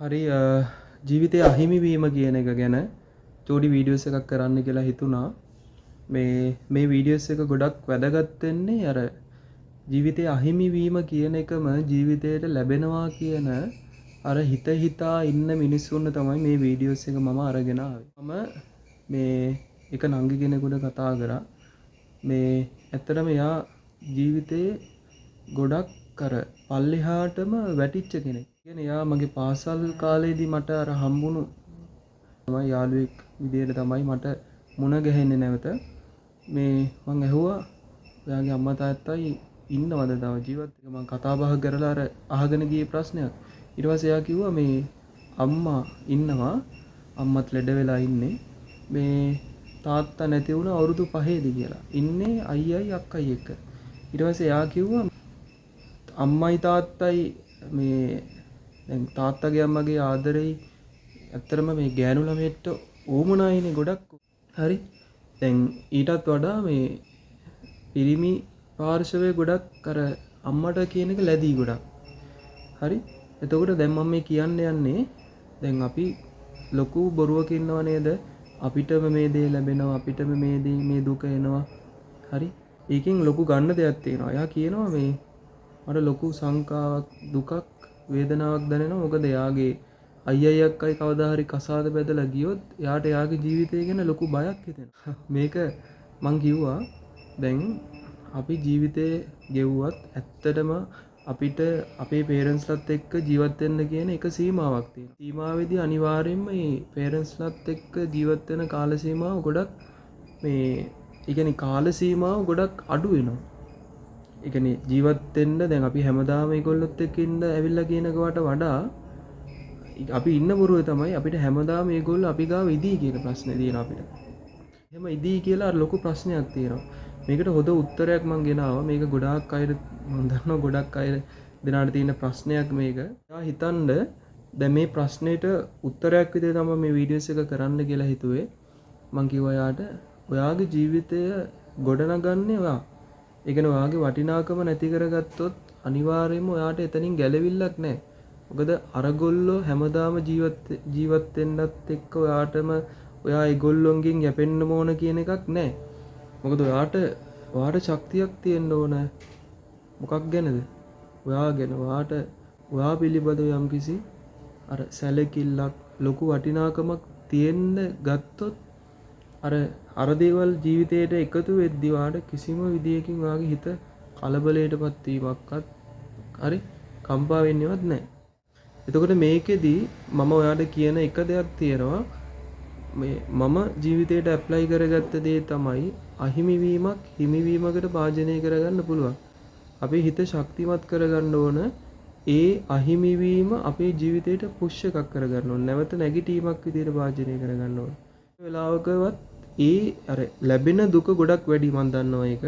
හරි ජීවිතය අහිමි වීම කියන එක ගැන චූටි වීඩියෝස් එකක් කරන්න කියලා හිතුණා. මේ වීඩියෝස් එක ගොඩක් වැදගත් වෙන්නේ අර ජීවිතය අහිමි වීම කියන එකම ජීවිතයට ලැබෙනවා කියන අර හිතා ඉන්න මිනිස්සුන්ට තමයි මේ වීඩියෝස් එක මම අරගෙන ආවේ. මම මේ එක නංගි කෙනෙකුට කතා කරා. මේ ඇත්තටම එයා ජීවිතේ ගොඩක් අර පල්ලෙහාටම වැටිච්ච කෙනෙක්. කියන්නේ එයා මගේ පාසල් කාලේදී මට අර හම්බුණු තමයි යාළුවෙක් විදියට තමයි මට මුණ ගැහෙන්නේ නැවත. මේ මං ඇහුවා ඔයාගේ අම්මා තාත්තයි ඉන්නවද තව ජීවත්? මං කතා බහ කරලා අර අහගෙන ගියේ ප්‍රශ්නයක්. ඊට පස්සේ එයා කිව්වා මේ අම්මා ඉන්නවා. අම්මත් ලෙඩ වෙලා ඉන්නේ. මේ තාත්තා නැති වුණ අවුරුදු 5ේදී කියලා. ඉන්නේ අයියයි අක්කයි එක්ක. ඊට පස්සේ එයා කිව්වා අම්මයි තාත්තයි මේ දැන් තාත්තගේ අම්මගේ ආදරෙයි ඇත්තරම මේ ගෑනු ළමයට ඕමනායිනේ ගොඩක්. හරි. දැන් ඊටත් වඩා මේ පිරිමි පාර්ශවයේ ගොඩක් අර අම්මට කියන එක ලැබී ගොඩක්. හරි. එතකොට දැන් මම මේ කියන්න යන්නේ දැන් අපි ලොකු බොරුවක ඉන්නව නේද? අපිටම මේ දේ ලැබෙනවා අපිටම මේ දුක එනවා. හරි. ඒකෙන් ලොකු ගන්න දෙයක් තියෙනවා. එයා කියනවා මේ මට ලොකු සංකාවක් දුකක් වේදනාවක් දැනෙනවා. මොකද එයාගේ අයියයි අක්කයි කවදා හරි කසාද බැදලා ගියොත් එයාට එයාගේ ජීවිතය ගැන ලොකු බයක් හිතෙනවා. මේක මං කිව්වා දැන් අපි ජීවිතේ ගෙව්වත් ඇත්තටම අපිට අපේ පේරන්ට්ස්ලත් එක්ක ජීවත් වෙන්න කියන එක සීමාවක් තියෙනවා. සීමාවෙදී අනිවාර්යයෙන්ම මේ පේරන්ට්ස්ලත් එක්ක ජීවත් වෙන කාල සීමාව ගොඩක් මේ ඒ කියන්නේ කාල සීමාව ගොඩක් අඩු වෙනවා. ඒ කියන්නේ ජීවත් වෙන්න දැන් අපි හැමදාම ඒගොල්ලොත් එක්ක ඉන්න ඇවිල්ලා කියනකට වඩා අපි ඉන්න බොරුවේ තමයි අපිට හැමදාම මේගොල්ලෝ අපි ගාව ඉදී කියන ප්‍රශ්නේ තියෙනවා අපිට. එහෙම ඉදී කියලා ලොකු ප්‍රශ්නයක් තියෙනවා. මේකට හොඳ උත්තරයක් මම ගෙනාවා. මේක ගොඩාක් අය මම දන්නවා ගොඩක් අය දෙනාට තියෙන ප්‍රශ්නයක් මේක. එයා හිතන්න දැන් මේ ප්‍රශ්නෙට උත්තරයක් විදිහට තමයි මේ වීඩියෝස් එක කරන්න කියලා හිතුවේ. මම කිව්වා යාට ඔයාගේ ජීවිතය ගොඩනගන්නේ ඔයා. ඒ කියන්නේ ඔයාගේ වටිනාකම නැති කරගත්තොත් අනිවාර්යයෙන්ම ඔයාට එතනින් ගැලවිල්ලක් නැහැ. මොකද අරගොල්ලෝ හැමදාම ජීවත් වෙන්නත් එක්ක ඔයාටම ඔයා ඒගොල්ලොන්ගෙන් යැපෙන්න ඕන කියන එකක් නැහැ. මොකද ඔයාට ශක්තියක් තියෙන්න ඕන. මොකක් ගැනද? ඔයා ගැන ඔයා පිළිබඳව යම්කිසි අර සැලකිල්ලක් ලොකු වටිනාකමක් තියෙන්න ගත්තොත් අර දේවල් ජීවිතේට එකතු වෙද්දී ඔයාට කිසිම විදියකින් ඔයාගේ හිත කලබලයටපත් වීමක්වත් හරි කම්පා වෙන්නේවත් නැහැ. එතකොට මේකෙදී මම ඔයාට කියන එක දෙයක් තියෙනවා මේ මම ජීවිතේට ඇප්ලයි කරගත්ත දේ තමයි අහිමිවීමක් හිමිවීමකට භාජනය කරගන්න පුළුවන්. අපේ හිත ශක්තිමත් කරගන්න ඕන ඒ අහිමිවීම අපේ ජීවිතේට පුෂ් එකක් කරගන්න ඕන. නැවත නැගිටීමක් විදිහට භාජනය කරගන්න ඕන. වෙලාවකවත් අර ලැබෙන දුක ගොඩක් වැඩි මන් දන්නවා ඒක.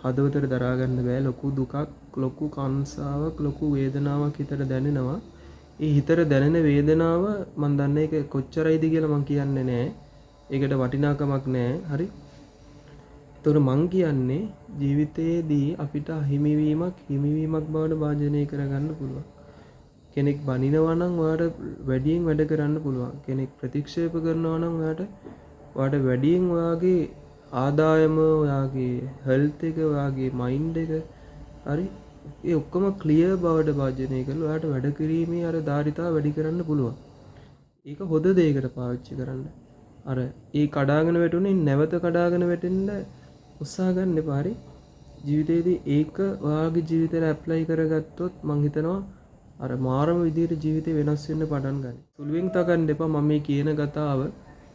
හදවතට දරා ගන්න බෑ. ලොකු දුකක්, ලොකු කංසාවක්, ලොකු වේදනාවක් හිතට දැනෙනවා. ඒ හිතට දැනෙන වේදනාව මන් දන්නේ ඒක කොච්චරයිද කියලා මං කියන්නේ නෑ. ඒකට වටිනාකමක් නෑ. හරි. ඒතකොට මං කියන්නේ ජීවිතයේදී අපිට හිමිවීමක් බවට භාජනය කරගන්න පුළුවන්. කෙනෙක් බනිනවා නම් ඔයාට වැඩියෙන් වැඩ කරන්න පුළුවන්. කෙනෙක් ප්‍රතික්ෂේප කරනවා නම් ඔයාට වැඩියෙන් ඔයාගේ ආදායම, ඔයාගේ හෙල්ත් එක, ඔයාගේ මයින්ඩ් එක හරි ඒ ඔක්කොම ක්ලියර් බවට භාජනය කරලා ඔයාට වැඩ කිරීමේ අර ධාරිතාව වැඩි කරන්න පුළුවන්. ඒක හොඳ දෙයකට පාවිච්චි කරන්න. අර ඒ කඩාගෙන වැටුනේ නැවත කඩාගෙන වැටෙන්න උත්සාහ ගන්න එපා. හරි. ජීවිතේදී ඒක ඔයාගේ ජීවිතේට ඇප්ලයි කරගත්තොත් මං හිතනවා අර මාරම විදිහට ජීවිතේ වෙනස් වෙන්න පටන් ගන්නවා. සුළුවෙන් තකන්න එපා. මම මේ කියන කතාව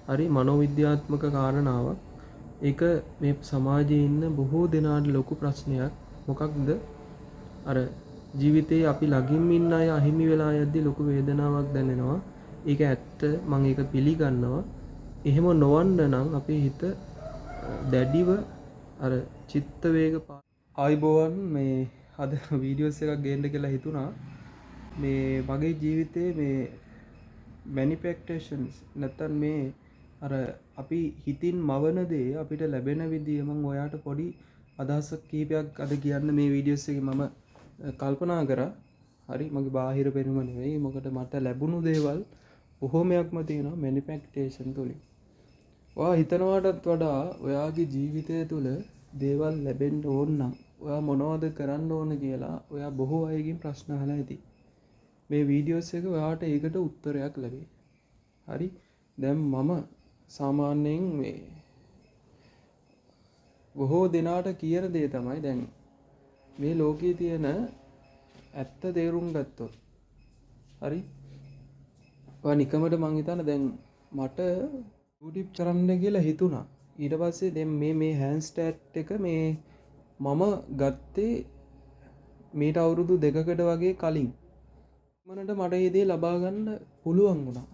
හරි මනෝවිද්‍යාත්මක කාරණාවක්. ඒක මේ සමාජයේ ඉන්න බොහෝ දෙනාට ලොකු ප්‍රශ්නයක්. මොකක්ද? අර ජීවිතේ අපි ළඟින් ඉන්න අය අහිමි වෙලා යද්දි ලොකු වේදනාවක් දැනෙනවා. ඒක ඇත්ත. මම ඒක පිළිගන්නවා. එහෙම නොවන්න නම් අපේ හිත දැඩිව අර චිත්ත වේග ආයිබෝවන් මේ අද වීඩියෝස් එකක් ගේන්න කියලා හිතුණා. මේ මගේ ජීවිතේ මේ මැනිෆෙස්ටේෂන්ස් නැත්තම් මේ අර අපි හිතින් මවන දේ අපිට ලැබෙන විදිය මම ඔයාට පොඩි අදහසක් කීපයක් අද කියන්න මේ වීඩියෝස් එකේ මම කල්පනා කරා. හරි මගේ බාහිර පෙනුම නෙවෙයි. මොකට මට ලැබුණු දේවල් බොහෝමයක්ම තියෙනවා මැනිෆෙස්ටේෂන් තුලින්. ඔයා හිතනවාටත් වඩා ඔයාගේ ජීවිතය තුළ දේවල් ලැබෙන්න ඕන නම් ඔයා මොනවද කරන්න ඕන කියලා ඔයා බොහෝ අයගෙන් ප්‍රශ්න අහලා ඇති. මේ වීඩියෝස් එක ඔයාට ඒකට උත්තරයක් ලැබෙයි. හරි? දැන් මම සාමාන්‍යයෙන් මේ බොහෝ දෙනාට කියන දේ තමයි දැන් මේ ලෝකයේ තියෙන ඇත්ත තේරුම් ගත්තොත්. හරි? ඔයා නිකමට මං හිතන්නේ දැන් මට YouTube කරන්න කියලා හිතුණා. ඊට පස්සේ දැන් මේ හෑන්ඩ්ස්ටෑට් එක මේ මම ගත්තේ මේට අවුරුදු 2කට වගේ කලින්. මනට මට මේ දේ ලබා ගන්න පුළුවන් වුණා.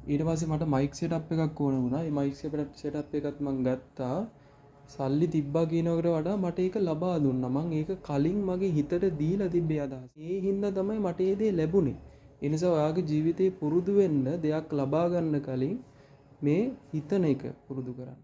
ඊට පස්සේ මට මයික් සෙටප් එකක් ඕන වුණා. මේ මයික් සෙටප් එකත් මං ගත්තා. සල්ලි තිබ්බා කියනකට වඩා මට ඒක ලබා දුන්නා. මං ඒක කලින් මගේ හිතට දීලා තිබ්බේ අදහස. ඒ හින්දා තමයි මට මේ දේ ලැබුණේ. ඒ නිසා ඔයාගේ ජීවිතේ පුරුදු වෙන්න දෙයක් ලබා ගන්න කලින් මේ හිතන එක පුරුදු කරන්න.